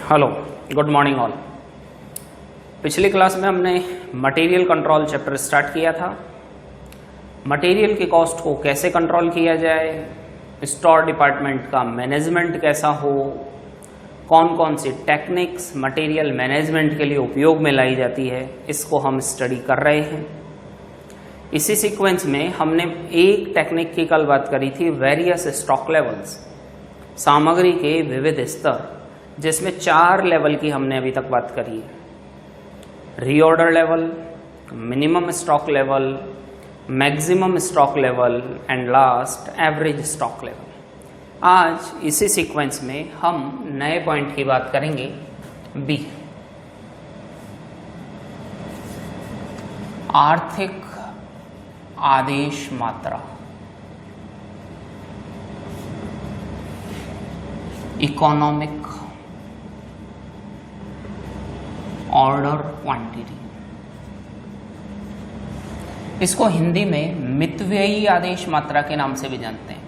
Hello, good morning all. पिछली class में हमने मटेरियल कंट्रोल चैप्टर स्टार्ट किया था। मटेरियल की कॉस्ट को कैसे कंट्रोल किया जाए, स्टोर डिपार्टमेंट का मैनेजमेंट कैसा हो, कौन कौन सी टेक्निक्स मटेरियल मैनेजमेंट के लिए उपयोग में लाई जाती है, इसको हम स्टडी कर रहे हैं। इसी सीक्वेंस में हमने एक टेक्निक की कल बात करी थी, वेरियस स्टॉक लेवल्स, सामग्री के विविध स्तर, जिसमें 4 लेवल की हमने अभी तक बात करी है। Reorder level, minimum stock level, maximum stock level and last average stock level. आज इसी सीक्वेंस में हम नए पॉइंट की बात करेंगे, बी, आर्थिक आदेश मात्रा, इकोनॉमिक ऑर्डर क्वांटिटी। इसको हिंदी में मितव्ययी आदेश मात्रा के नाम से भी जानते हैं।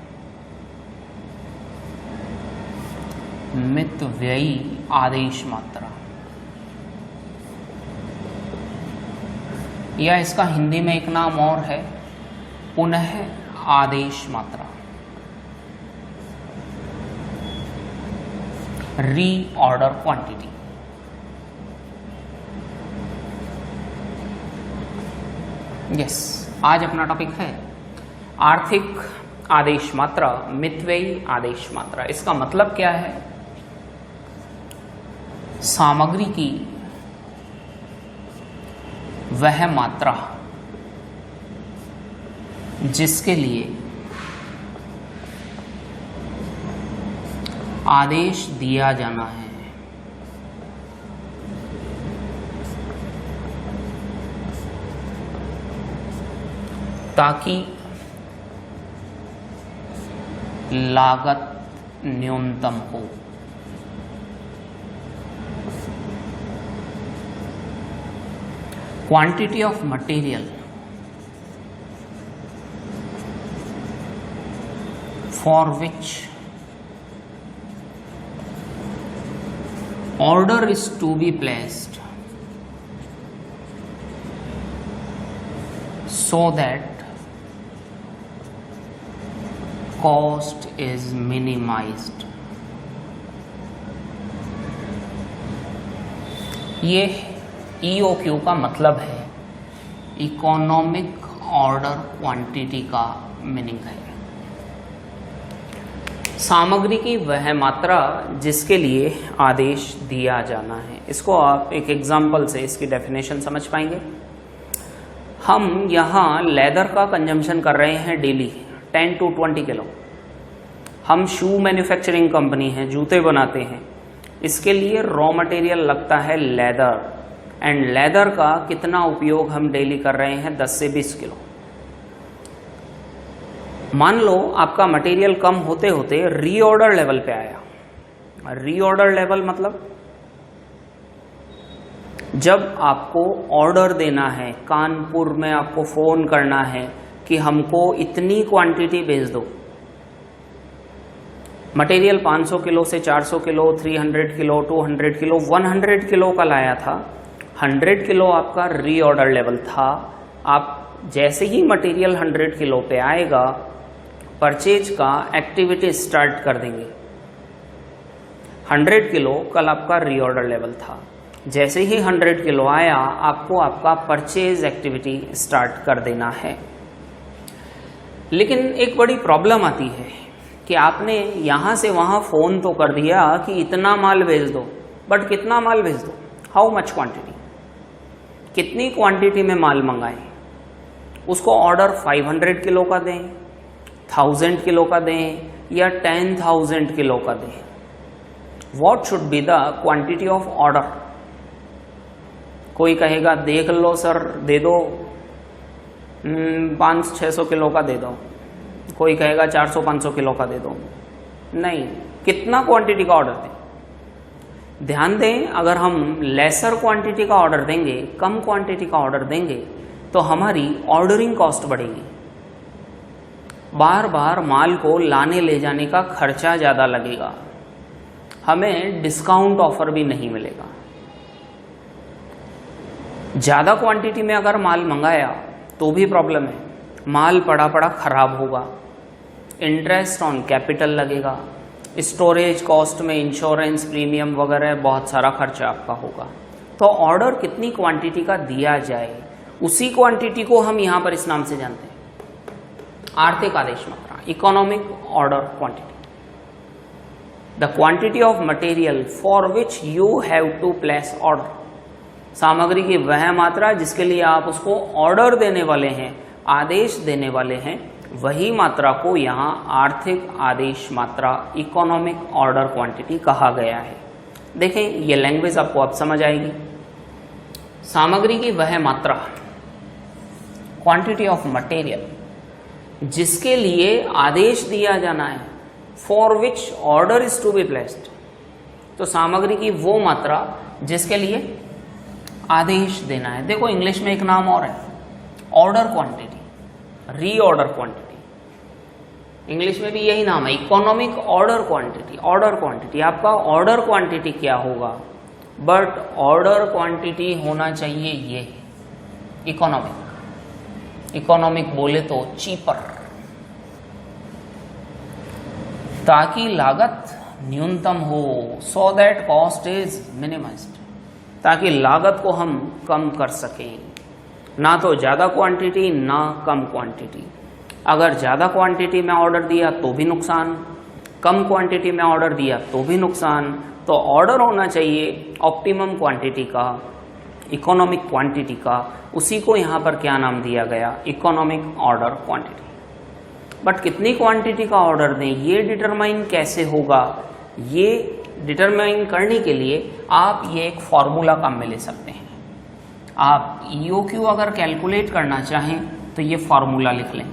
मितव्ययी आदेश मात्रा, या इसका हिंदी में एक नाम और है, पुनः आदेश मात्रा, रीऑर्डर क्वांटिटी। यस, आज अपना टॉपिक है आर्थिक आदेश मात्रा, मितव्ययी आदेश मात्रा। इसका मतलब क्या है? सामग्री की वह मात्रा जिसके लिए आदेश दिया जाना है, ताकि लागत न्यूनतम हो। Quantity of material for which order is to be placed so that cost is minimized। ये EOQ का मतलब है, इकोनॉमिक ऑर्डर क्वांटिटी का मीनिंग है सामग्री की वह मात्रा जिसके लिए आदेश दिया जाना है। इसको आप एक एग्जाम्पल से इसकी डेफिनेशन समझ पाएंगे। हम यहाँ लेदर का कंजम्पशन कर रहे हैं डेली 10 to 20 किलो। हम शू मैन्युफैक्चरिंग कंपनी है, जूते बनाते हैं, इसके लिए रॉ मटेरियल लगता है लेदर, एंड लेदर का कितना उपयोग हम डेली कर रहे हैं? 10 से 20 किलो। मान लो आपका मटेरियल कम होते होते रीऑर्डर लेवल पे आया। रीऑर्डर लेवल मतलब जब आपको ऑर्डर देना है, कानपुर में आपको फ़ोन करना है कि हमको इतनी क्वांटिटी भेज दो। मटेरियल 500 किलो से 400 किलो, 300 किलो, 200 किलो, 100 किलो का लाया था। 100 किलो आपका रीऑर्डर लेवल था। आप जैसे ही मटेरियल 100 किलो पे आएगा, परचेज का एक्टिविटी स्टार्ट कर देंगे। 100 किलो कल आपका रीऑर्डर लेवल था। जैसे ही 100 किलो आया, आपको आपका परचेज एक्टिविटी स्टार्ट कर देना है। लेकिन एक बड़ी प्रॉब्लम आती है कि आपने यहाँ से वहाँ फ़ोन तो कर दिया कि इतना माल भेज दो, बट कितना माल भेज दो? How much quantity? कितनी क्वांटिटी में माल मंगाएं? उसको ऑर्डर 500 किलो का दें, 1000 किलो का दें, या 10,000 किलो का दें? What should be the quantity of order? कोई कहेगा देख लो सर, दे दो 500-600 किलो का दे दो। कोई कहेगा 400-500 किलो का दे दो। नहीं, कितना क्वांटिटी का ऑर्डर दें? ध्यान दें, अगर हम लेसर क्वांटिटी का ऑर्डर देंगे, कम क्वांटिटी का ऑर्डर देंगे, तो हमारी ऑर्डरिंग कॉस्ट बढ़ेगी। बार बार माल को लाने ले जाने का खर्चा ज़्यादा लगेगा। हमें डिस्काउंट ऑफर भी नहीं मिलेगा। ज़्यादा क्वांटिटी में अगर माल मंगाया तो भी प्रॉब्लम है, माल पड़ा पड़ा खराब होगा, इंटरेस्ट ऑन कैपिटल लगेगा, स्टोरेज कॉस्ट में इंश्योरेंस प्रीमियम वगैरह बहुत सारा खर्चा आपका होगा। तो ऑर्डर कितनी क्वांटिटी का दिया जाए उसी क्वांटिटी को हम यहाँ पर इस नाम से जानते हैं, आर्थिक आदेश मात्रा, economic order quantity. The quantity of material for which you have to place order, सामग्री की वह मात्रा जिसके लिए आप उसको ऑर्डर देने वाले हैं, आदेश देने वाले हैं, वही मात्रा को यहाँ आर्थिक आदेश मात्रा, इकोनॉमिक ऑर्डर क्वांटिटी कहा गया है। देखें ये लैंग्वेज आपको अब समझ आएगी। सामग्री की वह मात्रा, क्वांटिटी ऑफ मटेरियल, जिसके लिए आदेश दिया जाना है, for which order is to be placed, तो सामग्री की वो मात्रा जिसके लिए आदेश देना है। देखो इंग्लिश में एक नाम और है, order quantity, reorder quantity, English में भी यही नाम है, economic order quantity. Order quantity, आपका ऑर्डर क्वांटिटी क्या होगा, बट ऑर्डर क्वांटिटी होना चाहिए ये इकोनॉमिक। इकोनॉमिक बोले तो चीपर, ताकि लागत न्यूनतम हो, so that cost is minimised, ताकि लागत को हम कम कर सकें, ना तो ज़्यादा क्वांटिटी ना कम क्वांटिटी। अगर ज़्यादा क्वांटिटी में ऑर्डर दिया तो भी नुकसान, कम क्वांटिटी में ऑर्डर दिया तो भी नुकसान। तो ऑर्डर होना चाहिए ऑप्टिमम क्वांटिटी का, इकोनॉमिक क्वांटिटी का, उसी को यहाँ पर क्या नाम दिया गया, इकोनॉमिक ऑर्डर क्वांटिटी। बट कितनी क्वांटिटी का ऑर्डर दें ये डिटरमाइन कैसे होगा, ये डिटरमाइन करने के लिए आप ये एक फॉर्मूला काम में ले सकते हैं। आप EOQ अगर कैलकुलेट करना चाहें तो ये फॉर्मूला लिख लें,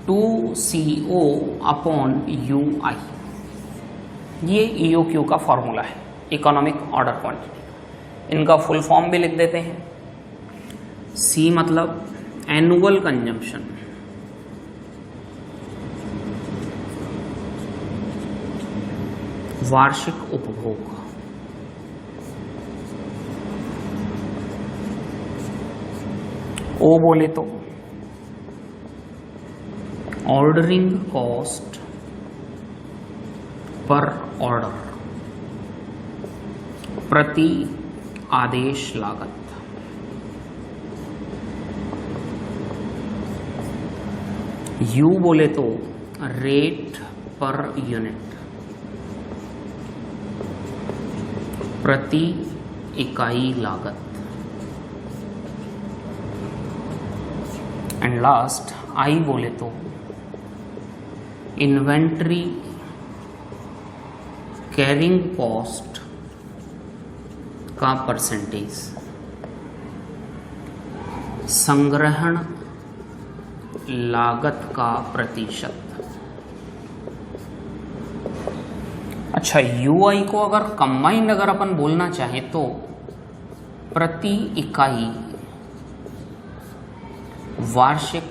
2CO अपॉन UI, ये EOQ का फॉर्मूला है, इकोनॉमिक ऑर्डर क्वांटिटी। इनका फुल फॉर्म भी लिख देते हैं। C मतलब एनुअल कंजम्पशन, वार्षिक उपभोग। O बोले तो ऑर्डरिंग कॉस्ट पर ऑर्डर, प्रति आदेश लागत। U बोले तो रेट पर यूनिट, प्रति इकाई लागत। एंड लास्ट I बोले तो इन्वेंट्री कैरिंग कॉस्ट का परसेंटेज, संग्रहण लागत का प्रतिशत। अच्छा, UI को अगर कंबाइंड अगर अपन बोलना चाहें तो प्रति इकाई वार्षिक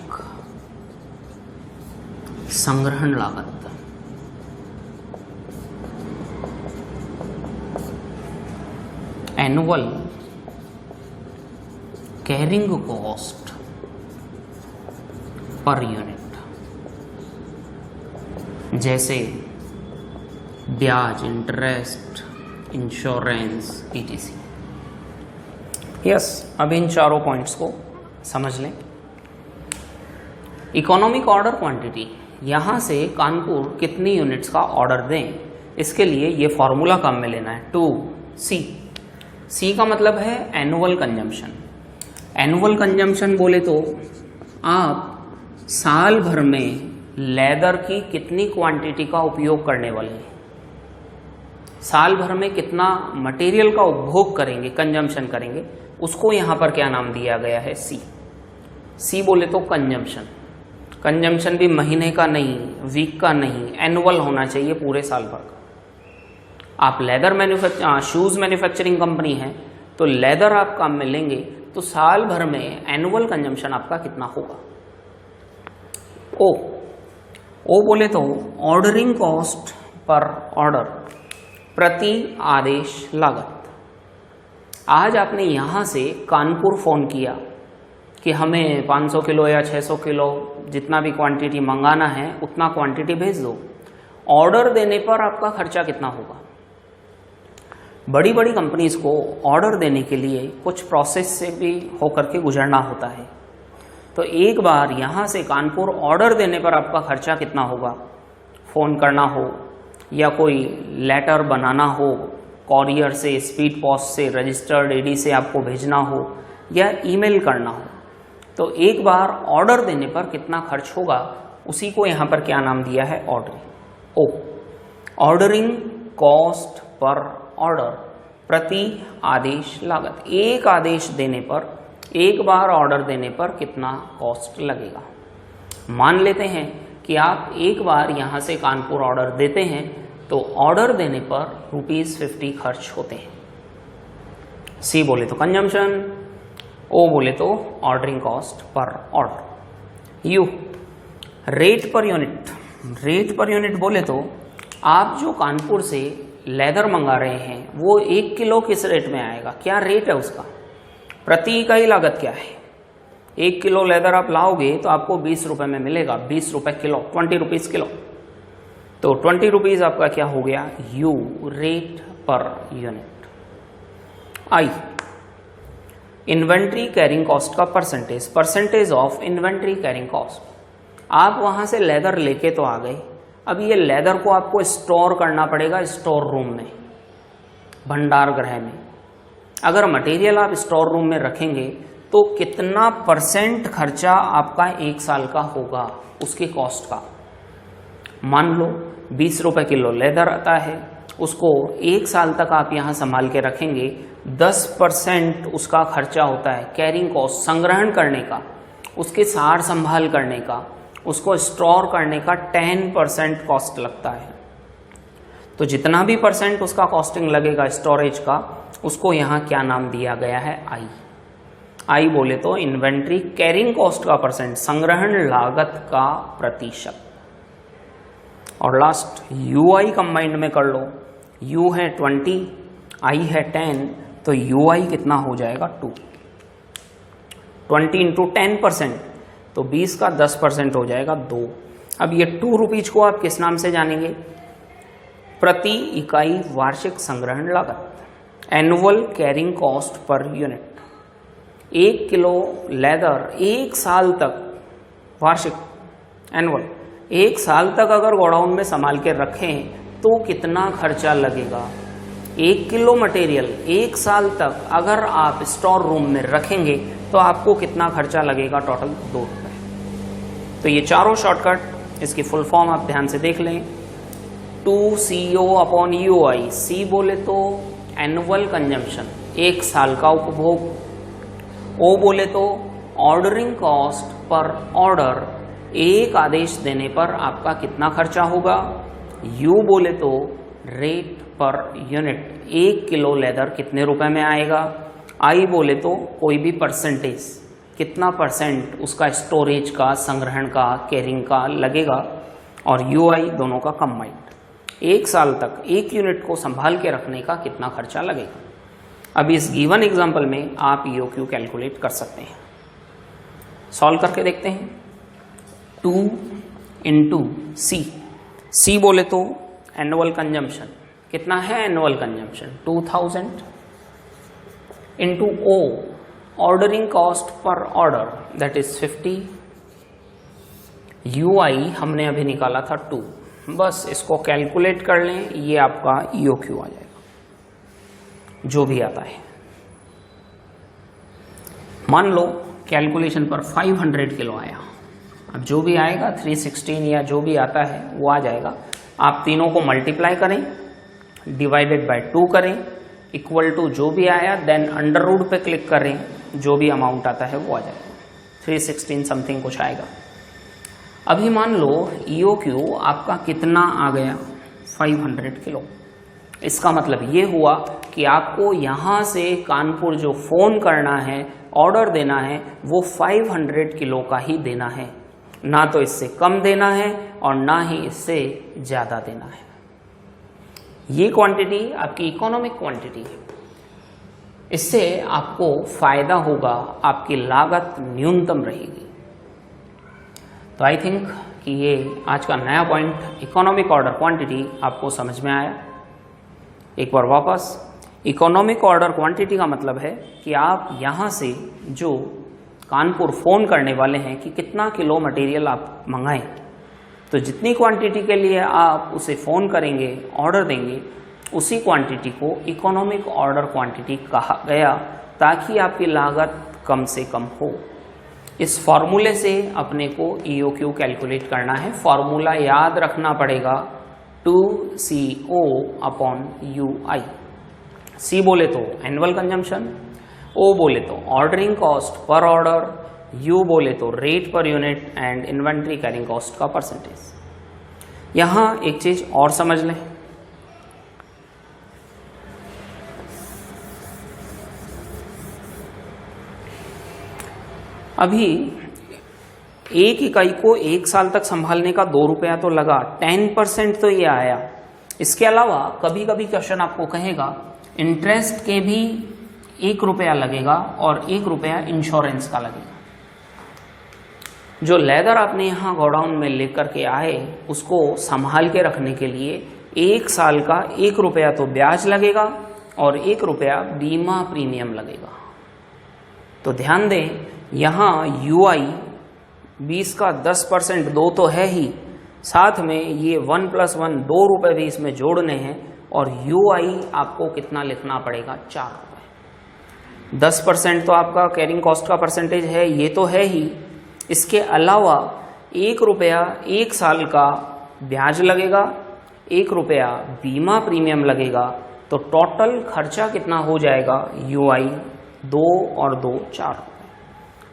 संग्रहण लागत। Annual carrying cost per unit, जैसे ब्याज, इंटरेस्ट, इंश्योरेंस, ETC। यस, अब इन चारों पॉइंट्स को समझ लें। इकोनॉमिक ऑर्डर क्वांटिटी, यहाँ से कानपुर कितनी यूनिट्स का ऑर्डर दें, इसके लिए ये फॉर्मूला काम में लेना है, 2C। C का मतलब है एनुअल कंजम्पशन। एनुअल कंजम्पशन बोले तो आप साल भर में लेदर की कितनी क्वांटिटी का उपयोग करने वाले हैं, साल भर में कितना मटेरियल का उपभोग करेंगे, कंजम्पशन करेंगे, उसको यहाँ पर क्या नाम दिया गया है, C बोले तो कंजम्पशन। कंजम्पशन भी महीने का नहीं, वीक का नहीं, एनुअल होना चाहिए, पूरे साल भर का। आप लेदर शूज़ मैन्युफैक्चरिंग कंपनी है तो लेदर आप काम में लेंगे तो साल भर में एनुअल कंजम्पशन आपका कितना होगा। ओ बोले तो ऑर्डरिंग कॉस्ट पर ऑर्डर प्रति आदेश लागत। आज आपने यहाँ से कानपुर फ़ोन किया कि हमें 500 किलो या 600 किलो जितना भी क्वांटिटी मंगाना है उतना क्वांटिटी भेज दो। ऑर्डर देने पर आपका खर्चा कितना होगा? बड़ी बड़ी कंपनीज को ऑर्डर देने के लिए कुछ प्रोसेस से भी होकर के गुजरना होता है। तो एक बार यहाँ से कानपुर ऑर्डर देने पर आपका खर्चा कितना होगा? फ़ोन करना हो या कोई लेटर बनाना हो, कॉरियर से, स्पीड पोस्ट से, रजिस्टर्ड एडी से आपको भेजना हो या ईमेल करना हो, तो एक बार ऑर्डर देने पर कितना खर्च होगा, उसी को यहाँ पर क्या नाम दिया है? Ordering. Ordering cost per order, प्रति आदेश लागत। एक आदेश देने पर, एक बार ऑर्डर देने पर कितना कॉस्ट लगेगा। मान लेते हैं कि आप एक बार यहाँ से कानपुर ऑर्डर देते हैं तो ऑर्डर देने पर ₹50 खर्च होते हैं। सी बोले तो कंजम्पशन, ओ बोले तो ordering cost per order. You rate per unit. Rate per unit बोले तो आप जो कानपुर से लेदर मंगा रहे हैं वो 1 किलो किस रेट में आएगा, क्या रेट है उसका, प्रति इकाई लागत क्या है। 1 किलो लेदर आप लाओगे तो आपको 20 रुपये में मिलेगा, 20 रुपये किलो, 20 रुपीज़ किलो। तो 20 रुपीज़ आपका क्या हो गया? U, rate per unit. I, inventory carrying cost का percentage, percentage of inventory carrying cost. आप वहाँ से लेदर लेके तो आ गए, अब ये लेदर को आपको स्टोर करना पड़ेगा स्टोर रूम में, भंडार गृह में। अगर मटेरियल आप स्टोर रूम में रखेंगे तो कितना % खर्चा आपका 1 साल का होगा उसकी कॉस्ट का। मान लो 20 रुपये किलो लेदर आता है, उसको 1 साल तक आप यहाँ संभाल के रखेंगे, 10% उसका खर्चा होता है कैरिंग कॉस्ट, संग्रहण करने का, उसके सार संभाल करने का, उसको स्टोर करने का 10% कॉस्ट लगता है। तो जितना भी % उसका कॉस्टिंग लगेगा स्टोरेज का, उसको यहाँ क्या नाम दिया गया है? आई। आई बोले तो इन्वेंट्री कैरिंग कॉस्ट का %, संग्रहण लागत का प्रतिशत। और लास्ट यूआई कंबाइंड में कर लो, यू है 20, आई है 10, तो यूआई कितना हो जाएगा? 2। 20 × 10%, तो 20 का 10% हो जाएगा 2। अब ये 2 रुपीज़ को आप किस नाम से जानेंगे? प्रति इकाई वार्षिक संग्रहण लागत, annual carrying cost per unit. 1 kilo leather 1 साल तक, वार्षिक, एनुअल, 1 साल तक अगर गोडाउन में संभाल के रखें तो कितना खर्चा लगेगा। 1 किलो मटेरियल 1 साल तक अगर आप स्टोर रूम में रखेंगे तो आपको कितना खर्चा लगेगा? टोटल 2 रुपये। तो ये चारों शॉर्टकट, इसकी फुल फॉर्म आप ध्यान से देख लें। 2CO/UI। सी बोले तो एनुअल कंजम्पशन, 1 साल का उपभोग। ओ बोले तो ऑर्डरिंग कॉस्ट पर ऑर्डर, एक आदेश देने पर आपका कितना खर्चा होगा। यू बोले तो rate per unit, 1 kilo leather कितने रुपए में आएगा। आई बोले तो कोई भी %, कितना % उसका स्टोरेज का, संग्रहण का, कैरिंग का लगेगा। और यूआई दोनों का कंबाइंड, 1 साल तक 1 यूनिट को संभाल के रखने का कितना खर्चा लगेगा। अब इस गिवन एग्जांपल में आप ईओक्यू कैलकुलेट कर सकते हैं। सॉल्व करके देखते हैं। 2 × C। सी बोले तो एनुअल कंजम्पशन, कितना है annual consumption? 2000 × O, ordering cost per order, that is 50। UI हमने अभी निकाला था 2, बस इसको कैलकुलेट कर लें, ये आपका ईओक्यू आ जाएगा जो भी आता है। मान लो कैलकुलेशन पर 500 किलो आया, अब जो भी आएगा 316 या जो भी आता है वो आ जाएगा। आप तीनों को मल्टीप्लाई करें, डिवाइडेड बाय 2 करें, इक्वल टू जो भी आया, देन अंडर रूट पे क्लिक करें, जो भी अमाउंट आता है वो आ जाएगा। 316 समथिंग कुछ आएगा। अभी मान लो ईओक्यू आपका कितना आ गया? 500 किलो। इसका मतलब ये हुआ कि आपको यहाँ से कानपुर जो फ़ोन करना है, ऑर्डर देना है, वो 500 किलो का ही देना है, ना तो इससे कम देना है और ना ही इससे ज़्यादा देना है। ये क्वांटिटी आपकी इकोनॉमिक क्वांटिटी है। इससे आपको फायदा होगा, आपकी लागत न्यूनतम रहेगी। तो आई थिंक कि ये आज का नया पॉइंट इकोनॉमिक ऑर्डर क्वांटिटी आपको समझ में आया। एक बार वापस, इकोनॉमिक ऑर्डर क्वांटिटी का मतलब है कि आप यहाँ से जो कानपुर फ़ोन करने वाले हैं कि कितना किलो मटेरियल आप मंगाएं, तो जितनी क्वांटिटी के लिए आप उसे फ़ोन करेंगे, ऑर्डर देंगे, उसी क्वांटिटी को इकोनॉमिक ऑर्डर क्वांटिटी कहा गया, ताकि आपकी लागत कम से कम हो। इस फॉर्मूले से अपने को EOQ कैलकुलेट करना है। फॉर्मूला याद रखना पड़ेगा 2CO/UI। C बोले तो एनुअल कंजम्पशन, O बोले तो ordering cost per order, U बोले तो rate per unit and inventory carrying cost का परसेंटेज। यहाँ एक चीज और समझ लें, अभी एक इकाई को 1 साल तक संभालने का 2 रुपया तो लगा, 10% तो ये आया। इसके अलावा कभी कभी क्वेश्चन आपको कहेगा इंटरेस्ट के भी 1 रुपया लगेगा और 1 रुपया इंश्योरेंस का लगेगा। जो लेदर आपने यहाँ गोडाउन में लेकर के आए, उसको संभाल के रखने के लिए 1 साल का 1 रुपया तो ब्याज लगेगा और 1 रुपया बीमा प्रीमियम लगेगा। तो ध्यान दें, यहाँ UI 20 का 10% 2 तो है ही, साथ में ये 1 + 1 2 रुपये भी इसमें जोड़ने हैं, और UI आपको कितना लिखना पड़ेगा, 4 रुपये। 10% तो आपका कैरिंग कॉस्ट का परसेंटेज है, ये तो है ही। इसके अलावा 1 रुपया 1 साल का ब्याज लगेगा, 1 रुपया बीमा प्रीमियम लगेगा, तो टोटल खर्चा कितना हो जाएगा UI 2 और 2 4 रुपये।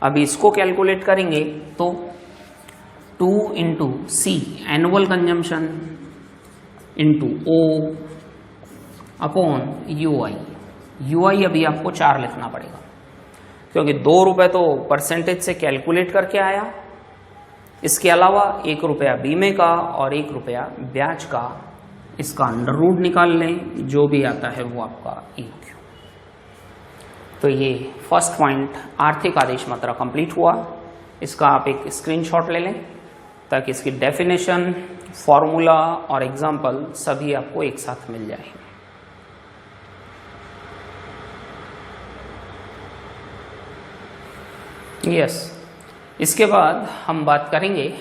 अभी इसको कैलकुलेट करेंगे तो 2 × C annual consumption × O/UI। UI अभी आपको 4 लिखना पड़ेगा, क्योंकि 2 रुपये तो परसेंटेज से कैलकुलेट करके आया। इसके अलावा 1 रुपया बीमे का और 1 रुपया ब्याज का, इसका अंडर रूट निकाल लें, जो भी आता है वो आपका EOQ। तो ये फर्स्ट पॉइंट आर्थिक आदेश मात्रा कंप्लीट हुआ। इसका आप एक स्क्रीनशॉट ले लें, ताकि इसकी डेफिनेशन, फॉर्मूला और एग्जाम्पल सभी आपको एक साथ मिल जाए। यस, इसके बाद हम बात करेंगे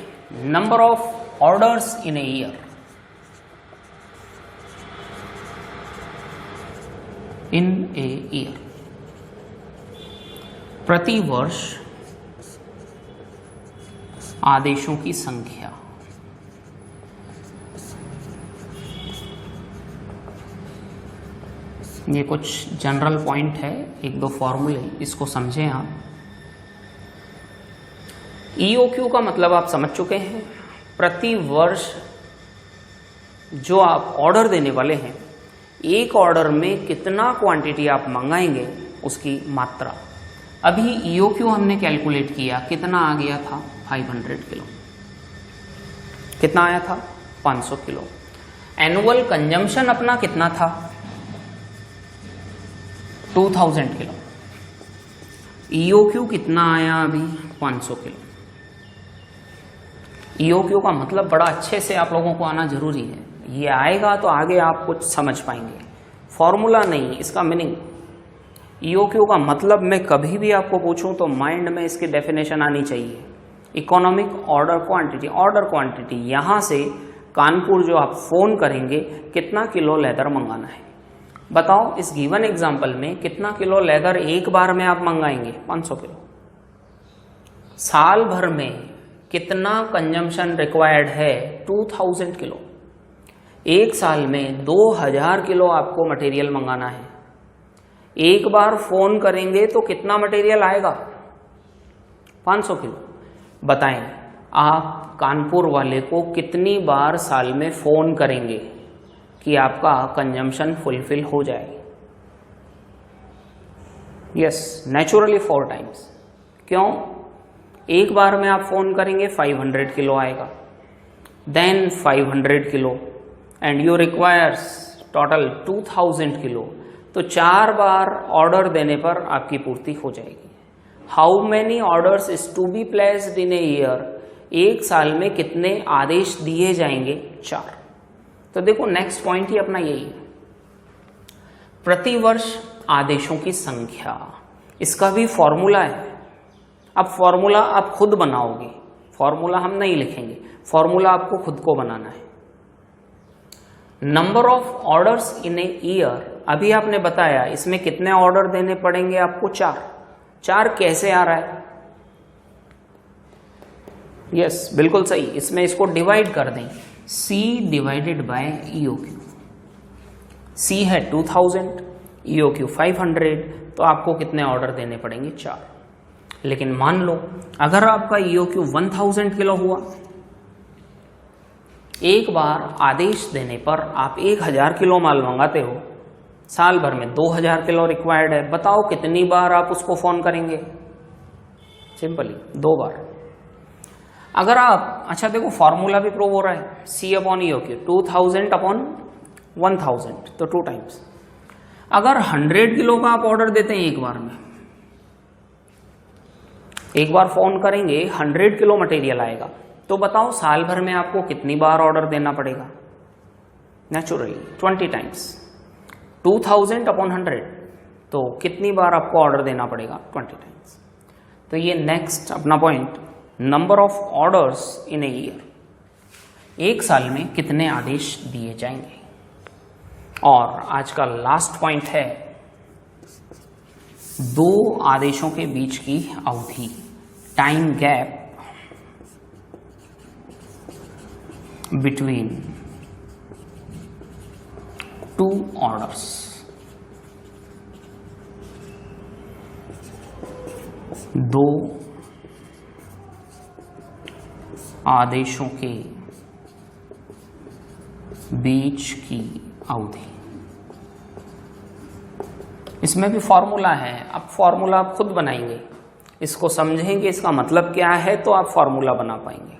number of orders in a year. In a year, प्रति वर्ष आदेशों की संख्या। ये कुछ जनरल पॉइंट है, 1-2 फॉर्मूले, इसको समझें आप। EOQ का मतलब आप समझ चुके हैं, प्रति वर्ष जो आप ऑर्डर देने वाले हैं, एक ऑर्डर में कितना क्वांटिटी आप मंगाएंगे उसकी मात्रा। अभी EOQ हमने कैलकुलेट किया, कितना आ गया था, 500 किलो। कितना आया था, 500 किलो। एनुअल कंजम्पशन अपना कितना था, 2000 किलो। EOQ कितना आया अभी, 500 किलो। EOQ का मतलब बड़ा अच्छे से आप लोगों को आना जरूरी है, ये आएगा तो आगे आप कुछ समझ पाएंगे। फॉर्मूला नहीं, इसका मीनिंग। EOQ का मतलब मैं कभी भी आपको पूछूं तो माइंड में इसकी डेफिनेशन आनी चाहिए। Economic order quantity, order quantity, यहाँ से कानपुर जो आप फ़ोन करेंगे, कितना किलो लेदर मंगाना है। बताओ इस गिवन एग्जाम्पल में कितना किलो लेदर एक बार में आप मंगाएंगे, 500 किलो। साल भर में कितना कंजम्पशन रिक्वायर्ड है, 2000 किलो। एक साल में 2000 किलो आपको मटेरियल मंगाना है। एक बार फोन करेंगे तो कितना मटेरियल आएगा, 500 किलो। बताएं आप कानपुर वाले को कितनी बार साल में फोन करेंगे कि आपका कंजम्पशन फुलफिल हो जाए। Yes, naturally 4 times. क्यों? एक बार में आप फोन करेंगे 500 किलो आएगा, then 500 kilo, and you requires total 2000 kilo, तो 4 बार ऑर्डर देने पर आपकी पूर्ति हो जाएगी। How many orders is to be placed in a year, एक साल में कितने आदेश दिए जाएंगे? 4। तो देखो नेक्स्ट पॉइंट ही अपना यही है, प्रतिवर्ष आदेशों की संख्या, इसका भी फॉर्मूला है। अब फॉर्मूला आप खुद बनाओगे, फॉर्मूला हम नहीं लिखेंगे, फॉर्मूला आपको खुद को बनाना है। Number of orders in a year, अभी आपने बताया इसमें कितने ऑर्डर देने पड़ेंगे आपको? 4। 4 कैसे आ रहा है? यस, बिल्कुल सही, इसमें इसको डिवाइड कर दें, C divided by EOQ। C है 2000, EOQ 500, तो आपको कितने ऑर्डर देने पड़ेंगे? 4। लेकिन मान लो अगर आपका EOQ 1000 किलो हुआ, एक बार आदेश देने पर आप 1000 किलो माल मंगाते हो, साल भर में 2000 किलो रिक्वायर्ड है, बताओ कितनी बार आप उसको फोन करेंगे? सिंपली 2 बार। अगर आप, अच्छा देखो फॉर्मूला भी प्रूव हो रहा है, C अपॉन EOQ 2000 अपॉन 1000, तो 2 टाइम्स। अगर 100 किलो का आप ऑर्डर देते हैं एक बार में, एक बार फोन करेंगे 100 किलो मटेरियल आएगा, तो बताओ साल भर में आपको कितनी बार ऑर्डर देना पड़ेगा? Naturally 20 times. 2000 अपॉन 100, तो कितनी बार आपको ऑर्डर देना पड़ेगा? 20 टाइम्स। तो ये नेक्स्ट अपना point, number of orders in a year, एक साल में कितने आदेश दिए जाएंगे। और आज का लास्ट पॉइंट है 2 आदेशों के बीच की अवधि, टाइम गैप बिटवीन 2 ऑर्डर्स। दो आदेशों के बीच की अवधि, इसमें भी फॉर्मूला है। अब फॉर्मूला आप खुद बनाएंगे, इसको समझेंगे इसका मतलब क्या है, तो आप फॉर्मूला बना पाएंगे।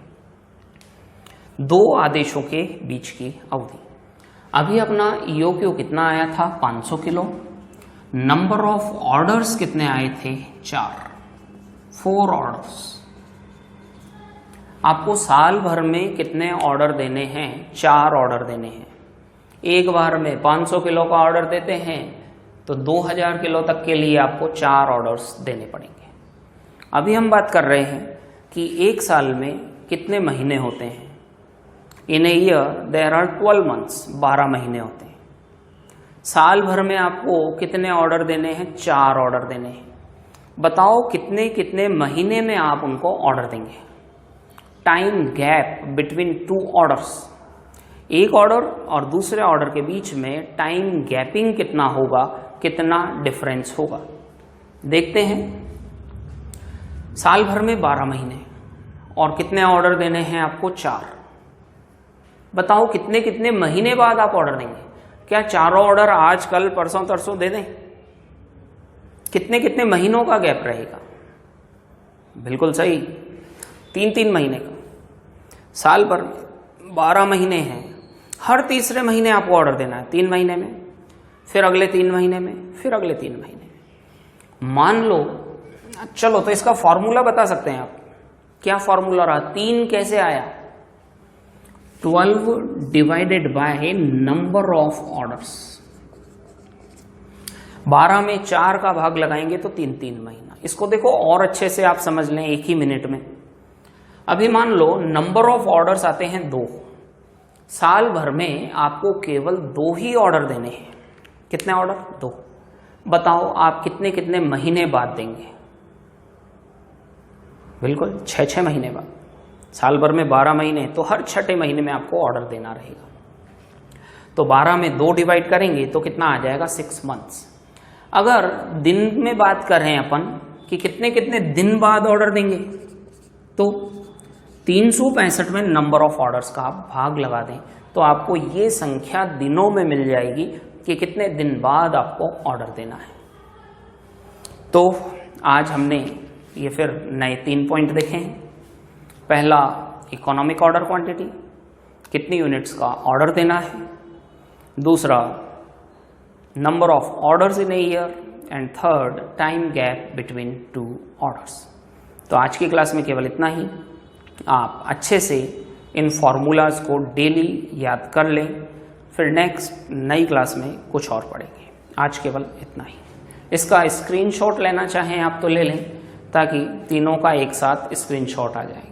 2 आदेशों के बीच की अवधि, अभी अपना EOQ कितना आया था? 500 किलो। नंबर ऑफ ऑर्डर्स कितने आए थे? 4 ऑर्डर्स। आपको साल भर में कितने ऑर्डर देने हैं? 4 ऑर्डर देने हैं। एक बार में 500 किलो का ऑर्डर देते हैं, तो 2000 किलो तक के लिए आपको 4 ऑर्डर्स देने पड़ेंगे। अभी हम बात कर रहे हैं कि एक साल में कितने महीने होते हैं। In a year there are 12 months, 12 महीने होते हैं। साल भर में आपको कितने ऑर्डर देने हैं? 4 ऑर्डर देने हैं। बताओ कितने कितने महीने में आप उनको ऑर्डर देंगे। टाइम गैप बिटवीन 2 ऑर्डर्स, एक ऑर्डर और दूसरे ऑर्डर के बीच में टाइम गैपिंग कितना होगा, कितना डिफरेंस होगा, देखते हैं। साल भर में 12 महीने और कितने ऑर्डर देने हैं आपको? 4। बताओ कितने कितने महीने बाद आप ऑर्डर देंगे। क्या 4 ऑर्डर आज कल परसों तरसों दे दें? कितने कितने महीनों का गैप रहेगा? बिल्कुल सही, 3-3 महीने का। साल भर 12 महीने हैं, हर तीसरे महीने आपको ऑर्डर देना है। 3 महीने में, फिर अगले 3 महीने में, फिर अगले 3 महीने में। मान लो, चलो तो इसका फॉर्मूला बता सकते हैं आप। क्या फॉर्मूला रहा? 3 कैसे आया? 12 divided by number of orders. 12 में 4 का भाग लगाएंगे तो 3 महीना। इसको देखो और अच्छे से आप समझ लें एक ही मिनट में। अभी मान लो नंबर ऑफ ऑर्डर्स आते हैं 2, साल भर में आपको केवल 2 ही ऑर्डर देने हैं। कितने ऑर्डर? 2। बताओ आप कितने कितने महीने बाद देंगे? बिल्कुल 6-6 महीने बाद। साल भर में 12 महीने, तो हर 6ठे महीने में आपको ऑर्डर देना रहेगा। तो 12 में 2 डिवाइड करेंगे तो कितना आ जाएगा? 6 मंथ्स। अगर दिन में बात करें अपन कि कितने कितने दिन बाद ऑर्डर देंगे, तो 365 में नंबर ऑफ ऑर्डर्स का आप भाग लगा दें तो आपको ये संख्या दिनों में मिल जाएगी कि कितने दिन बाद आपको ऑर्डर देना है। तो आज हमने ये फिर नए 3 पॉइंट देखे हैं। पहला, इकोनॉमिक ऑर्डर क्वांटिटी, कितनी यूनिट्स का ऑर्डर देना है। दूसरा number of orders in a year, and third time gap between two orders. तो आज की क्लास में केवल इतना ही। आप अच्छे से इन फॉर्मूलाज को डेली याद कर लें, फिर नेक्स्ट नई क्लास में कुछ और पढ़ेंगे। आज केवल इतना ही। इसका स्क्रीनशॉट लेना चाहें आप तो ले लें, ताकि तीनों का एक साथ स्क्रीनशॉट आ जाए।